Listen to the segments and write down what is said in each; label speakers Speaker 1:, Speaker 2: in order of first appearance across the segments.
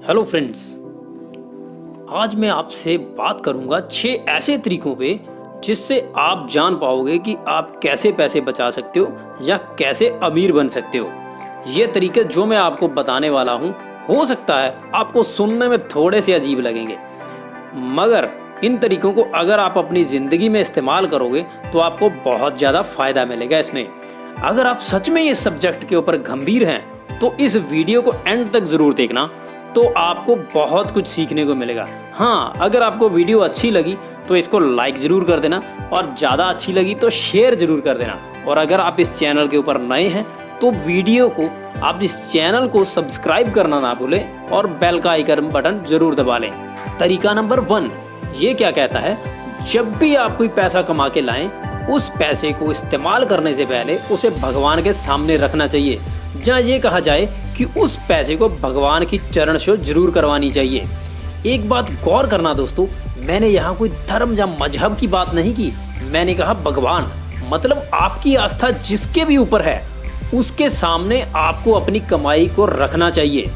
Speaker 1: Hello friends, आज मैं आपसे बात करूंगा 6 ऐसे तरीकों पे जिससे आप जान पाओगे कि आप कैसे पैसे बचा सकते हो या कैसे अमीर बन सकते हो। ये तरीके जो मैं आपको बताने वाला हूँ हो सकता है आपको सुनने में थोड़े से अजीब लगेंगे, मगर इन तरीकों को अगर आप अपनी ज़िंदगी में इस्तेमाल करोगे तो आपको बहुत ज़्यादा फ़ायदा मिलेगा इसमें। अगर आप सच में इस सब्जेक्ट के ऊपर गंभीर हैं तो इस वीडियो को एंड तक ज़रूर देखना, तो आपको बहुत कुछ सीखने को मिलेगा। हाँ, अगर आपको वीडियो अच्छी लगी तो इसको लाइक ज़रूर कर देना और ज़्यादा अच्छी लगी तो शेयर ज़रूर कर देना। और अगर आप इस चैनल के ऊपर नए हैं तो वीडियो को आप इस चैनल को सब्सक्राइब करना ना भूलें और बेल का आइकन बटन ज़रूर दबा लें। तरीका नंबर 1 ये क्या कहता है, जब भी आप कोई पैसा कमा के लाएं उस पैसे को इस्तेमाल करने से पहले उसे भगवान के सामने रखना चाहिए, जहाँ ये कहा जाए कि उस पैसे को भगवान की चरण छू जरूर करवानी चाहिए। एक बात गौर करना दोस्तों, मैंने यहाँ कोई धर्म या मजहब की बात नहीं की, मैंने कहा भगवान, मतलब आपकी आस्था जिसके भी ऊपर है उसके सामने आपको अपनी कमाई को रखना चाहिए।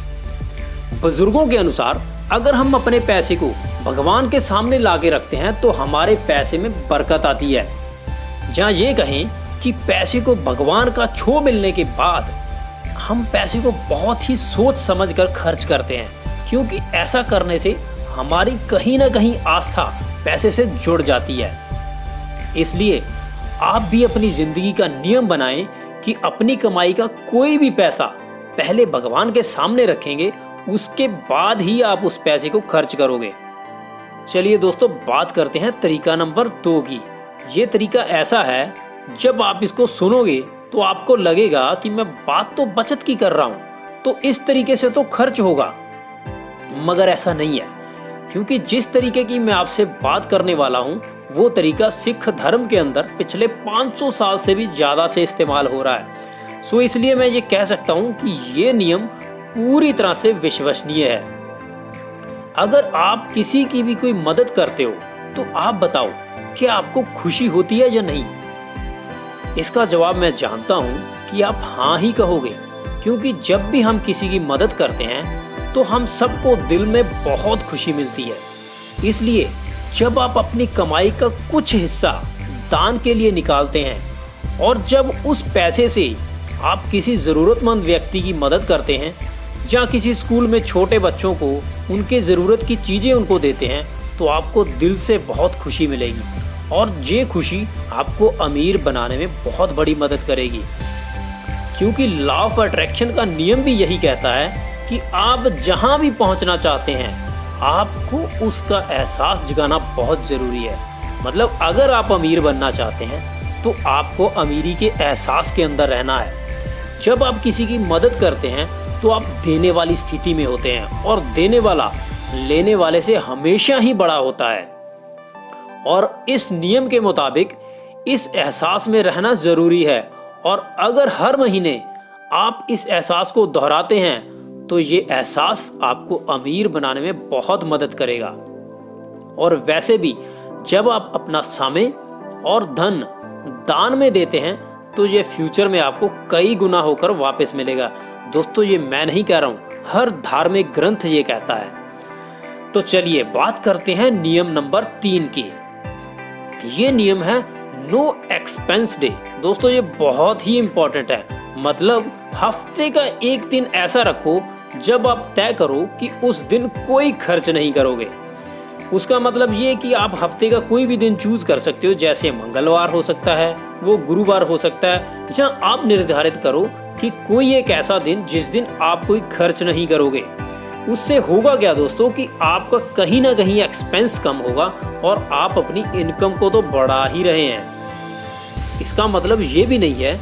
Speaker 1: बुजुर्गों के अनुसार अगर हम अपने पैसे को भगवान के सामने ला के रखते हैं तो हमारे पैसे में बरकत आती है। जहाँ ये कहें कि पैसे को भगवान का छू मिलने के बाद हम पैसे को बहुत ही सोच समझ कर खर्च करते हैं, क्योंकि ऐसा करने से हमारी कहीं ना कहीं आस्था पैसे से जुड़ जाती है। इसलिए आप भी अपनी जिंदगी का नियम बनाएं कि अपनी कमाई का कोई भी पैसा पहले भगवान के सामने रखेंगे, उसके बाद ही आप उस पैसे को खर्च करोगे। चलिए दोस्तों, बात करते हैं तरीका नंबर 2 की। ये तरीका ऐसा है, जब आप इसको सुनोगे तो आपको लगेगा कि मैं बात तो बचत की कर रहा हूं, तो इस तरीके से तो खर्च होगा, मगर ऐसा नहीं है। क्योंकि जिस तरीके की मैं आपसे बात करने वाला हूं वो तरीका सिख धर्म के अंदर पिछले 500 साल से भी ज़्यादा से इस्तेमाल हो रहा है। सो इसलिए मैं ये कह सकता हूं कि ये नियम पूरी तरह से विश्वसनीय है। अगर आप किसी की भी कोई मदद करते हो तो आप बताओ कि आपको खुशी होती है या नहीं। इसका जवाब मैं जानता हूँ कि आप हाँ ही कहोगे, क्योंकि जब भी हम किसी की मदद करते हैं तो हम सबको दिल में बहुत खुशी मिलती है। इसलिए जब आप अपनी कमाई का कुछ हिस्सा दान के लिए निकालते हैं और जब उस पैसे से आप किसी ज़रूरतमंद व्यक्ति की मदद करते हैं या किसी स्कूल में छोटे बच्चों को उनके ज़रूरत की चीज़ें उनको देते हैं, तो आपको दिल से बहुत खुशी मिलेगी और ये खुशी आपको अमीर बनाने में बहुत बड़ी मदद करेगी। क्योंकि लॉ ऑफ अट्रैक्शन का नियम भी यही कहता है कि आप जहां भी पहुंचना चाहते हैं आपको उसका एहसास जगाना बहुत ज़रूरी है। मतलब अगर आप अमीर बनना चाहते हैं तो आपको अमीरी के एहसास के अंदर रहना है। जब आप किसी की मदद करते हैं तो आप देने वाली स्थिति में होते हैं और देने वाला लेने वाले से हमेशा ही बड़ा होता है। और इस नियम के मुताबिक इस एहसास में रहना ज़रूरी है, और अगर हर महीने आप इस एहसास को दोहराते हैं तो ये एहसास आपको अमीर बनाने में बहुत मदद करेगा। और वैसे भी जब आप अपना समय और धन दान में देते हैं तो ये फ्यूचर में आपको कई गुना होकर वापस मिलेगा। दोस्तों, ये मैं नहीं कह रहा हूँ, हर धार्मिक ग्रंथ ये कहता है। तो चलिए बात करते हैं नियम नंबर 3 की। ये नियम है नो एक्सपेंस डे। दोस्तों, ये बहुत ही इम्पोर्टेंट है। मतलब हफ्ते का एक दिन ऐसा रखो जब आप तय करो कि उस दिन कोई खर्च नहीं करोगे। उसका मतलब ये कि आप हफ्ते का कोई भी दिन चूज कर सकते हो, जैसे मंगलवार हो सकता है, वो गुरुवार हो सकता है, जहां आप निर्धारित करो कि कोई एक ऐसा दिन जिस दिन आप कोई खर्च नहीं करोगे। उससे होगा क्या दोस्तों कि आपका कहीं ना कहीं एक्सपेंस कम होगा और आप अपनी इनकम को तो बढ़ा ही रहे हैं। इसका मतलब ये भी नहीं है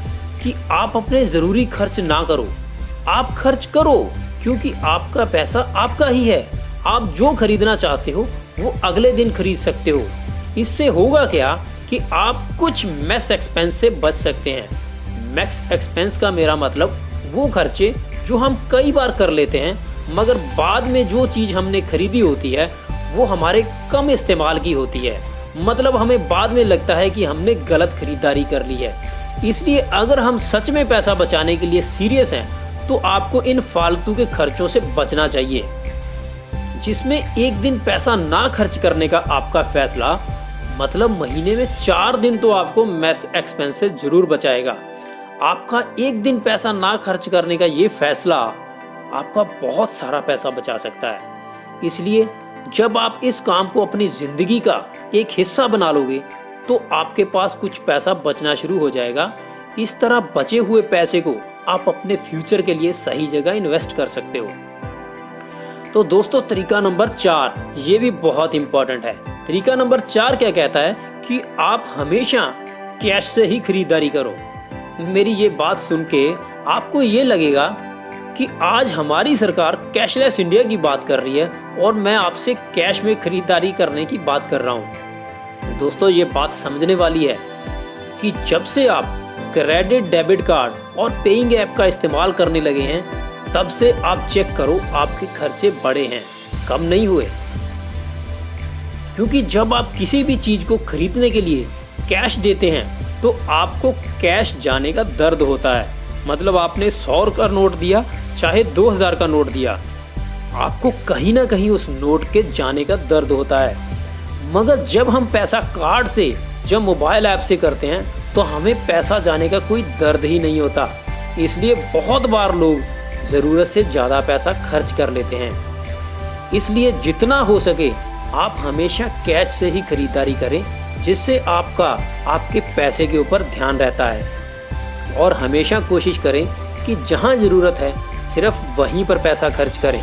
Speaker 1: कि आप अपने ज़रूरी खर्च ना करो, आप खर्च करो, क्योंकि आपका पैसा आपका ही है। आप जो खरीदना चाहते हो वो अगले दिन खरीद सकते हो। इससे होगा क्या कि आप कुछ मैक्स एक्सपेंस से बच सकते हैं। मैक्स एक्सपेंस का मेरा मतलब वो खर्चे जो हम कई बार कर लेते हैं, मगर बाद में जो चीज़ हमने खरीदी होती है वो हमारे कम इस्तेमाल की होती है। मतलब हमें बाद में लगता है कि हमने गलत खरीदारी कर ली है। इसलिए अगर हम सच में पैसा बचाने के लिए सीरियस हैं तो आपको इन फालतू के खर्चों से बचना चाहिए। जिसमें एक दिन पैसा ना खर्च करने का आपका फैसला मतलब महीने में 4 दिन तो आपको मैस एक्सपेंसेस जरूर बचाएगा। आपका एक दिन पैसा ना खर्च करने का ये फैसला आपका बहुत सारा पैसा बचा सकता है। इसलिए जब आप इस काम को अपनी ज़िंदगी का एक हिस्सा बना लोगे तो आपके पास कुछ पैसा बचना शुरू हो जाएगा। इस तरह बचे हुए पैसे को आप अपने फ्यूचर के लिए सही जगह इन्वेस्ट कर सकते हो। तो दोस्तों तरीका नंबर 4 ये भी बहुत इंपॉर्टेंट है। तरीका नंबर 4 क्या कहता है कि आप हमेशा कैश से ही खरीदारी करो। मेरी ये बात सुन के आपको ये लगेगा कि आज हमारी सरकार कैशलेस इंडिया की बात कर रही है और मैं आपसे कैश में खरीदारी करने की बात कर रहा हूँ। दोस्तों ये बात समझने वाली है कि जब से आप क्रेडिट डेबिट कार्ड और पेइंग ऐप का इस्तेमाल करने लगे हैं तब से आप चेक करो आपके खर्चे बढ़े हैं, कम नहीं हुए। क्योंकि जब आप किसी भी चीज को खरीदने के लिए कैश देते हैं तो आपको कैश जाने का दर्द होता है। मतलब आपने 100 का नोट दिया चाहे 2000 का नोट दिया, आपको कहीं ना कहीं उस नोट के जाने का दर्द होता है। मगर जब हम पैसा कार्ड से जब मोबाइल ऐप से करते हैं तो हमें पैसा जाने का कोई दर्द ही नहीं होता। इसलिए बहुत बार लोग ज़रूरत से ज़्यादा पैसा खर्च कर लेते हैं। इसलिए जितना हो सके आप हमेशा कैश से ही खरीदारी करें, जिससे आपके पैसे के ऊपर ध्यान रहता है। और हमेशा कोशिश करें कि जहां ज़रूरत है सिर्फ वहीं पर पैसा खर्च करें।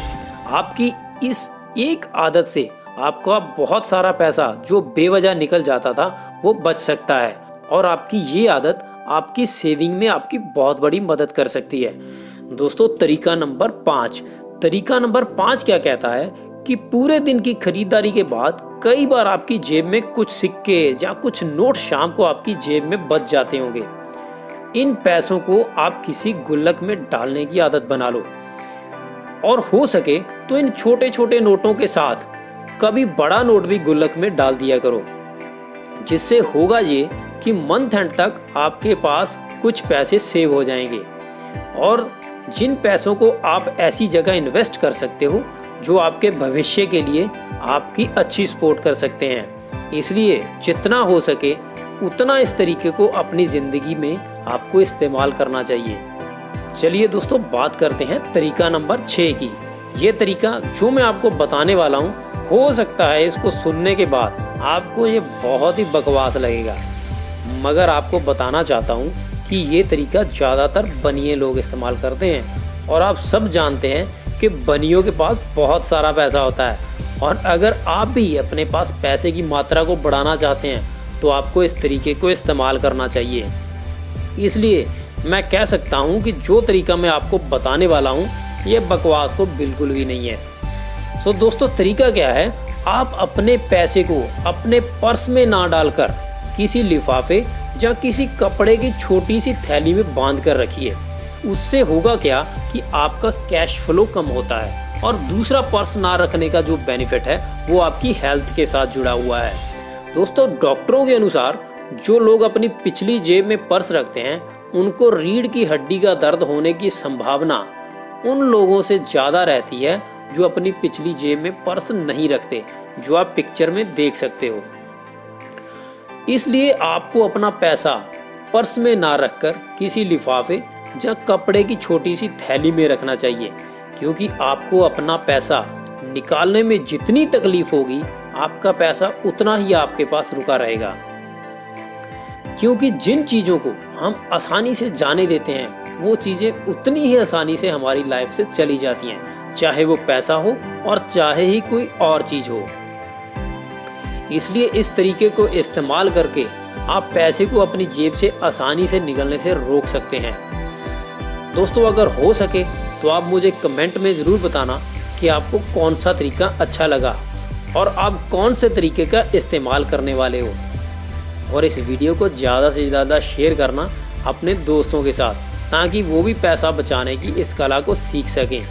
Speaker 1: आपकी इस एक आदत से आपका बहुत सारा पैसा जो बेवजह निकल जाता था वो बच सकता है और आपकी ये आदत आपकी सेविंग में आपकी बहुत बड़ी मदद कर सकती है। दोस्तों तरीका नंबर 5 क्या कहता है कि पूरे दिन की खरीदारी के बाद कई बार आपकी जेब में कुछ सिक्के या कुछ नोट शाम को आपकी जेब में बच जाते होंगे। इन पैसों को आप किसी गुल्लक में डालने की आदत बना लो और हो सके तो इन छोटे छोटे नोटों के साथ कभी बड़ा नोट भी गुल्लक में डाल दिया करो। जिससे होगा ये कि मंथ एंड तक आपके पास कुछ पैसे सेव हो जाएंगे और जिन पैसों को आप ऐसी जगह इन्वेस्ट कर सकते हो जो आपके भविष्य के लिए आपकी अच्छी सपोर्ट कर सकते हैं। इसलिए जितना हो सके उतना इस तरीके को अपनी ज़िंदगी में आपको इस्तेमाल करना चाहिए। चलिए दोस्तों बात करते हैं तरीका नंबर 6 की। ये तरीका जो मैं आपको बताने वाला हूँ हो सकता है इसको सुनने के बाद आपको ये बहुत ही बकवास लगेगा, मगर आपको बताना चाहता हूँ कि ये तरीका ज़्यादातर बनिए लोग इस्तेमाल करते हैं और आप सब जानते हैं कि बनियों के पास बहुत सारा पैसा होता है। और अगर आप भी अपने पास पैसे की मात्रा को बढ़ाना चाहते हैं तो आपको इस तरीके को इस्तेमाल करना चाहिए। इसलिए मैं कह सकता हूँ कि जो तरीका मैं आपको बताने वाला हूँ ये बकवास तो बिल्कुल भी नहीं है। सो दोस्तों तरीका क्या है, आप अपने पैसे को अपने पर्स में ना डालकर किसी लिफाफे या किसी कपड़े की छोटी सी थैली में बांध कर रखिए। उससे होगा क्या कि आपका कैश फ्लो कम होता है और दूसरा पर्स ना रखने का जो बेनिफिट है वो आपकी हेल्थ के साथ जुड़ा हुआ है। दोस्तों डॉक्टरों के अनुसार जो लोग अपनी पिछली जेब में पर्स रखते हैं उनको रीढ़ की हड्डी का दर्द होने की संभावना उन लोगों से ज़्यादा रहती है जो अपनी पिछली जेब में पर्स नहीं रखते, जो आप पिक्चर में देख सकते हो। इसलिए आपको अपना पैसा पर्स में ना रखकर किसी लिफाफे या कपड़े की छोटी सी थैली में रखना चाहिए, क्योंकि आपको अपना पैसा निकालने में जितनी तकलीफ होगी आपका पैसा उतना ही आपके पास रुका रहेगा। क्योंकि जिन चीज़ों को हम आसानी से जाने देते हैं वो चीज़ें उतनी ही आसानी से हमारी लाइफ से चली जाती हैं, चाहे वो पैसा हो और चाहे ही कोई और चीज़ हो। इसलिए इस तरीके को इस्तेमाल करके आप पैसे को अपनी जेब से आसानी से निकलने से रोक सकते हैं। दोस्तों अगर हो सके तो आप मुझे कमेंट में ज़रूर बताना कि आपको कौन सा तरीका अच्छा लगा और आप कौन से तरीके का इस्तेमाल करने वाले हो। और इस वीडियो को ज़्यादा से ज़्यादा शेयर करना अपने दोस्तों के साथ, ताकि वो भी पैसा बचाने की इस कला को सीख सकें।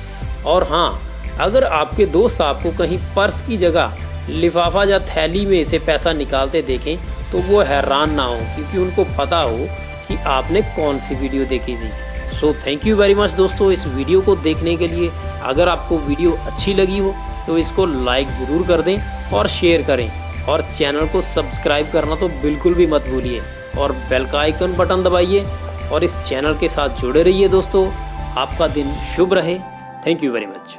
Speaker 1: और हाँ, अगर आपके दोस्त आपको कहीं पर्स की जगह लिफाफा या थैली में से पैसा निकालते देखें तो वो हैरान ना हो, क्योंकि उनको पता हो कि आपने कौन सी वीडियो देखी थी। So thank you very much दोस्तों इस वीडियो को देखने के लिए। अगर आपको वीडियो अच्छी लगी हो तो इसको लाइक ज़रूर कर दें और शेयर करें, और चैनल को सब्सक्राइब करना तो बिल्कुल भी मत भूलिए, और बेल का आइकन बटन दबाइए और इस चैनल के साथ जुड़े रहिए दोस्तों। आपका दिन शुभ रहे। Thank you very much.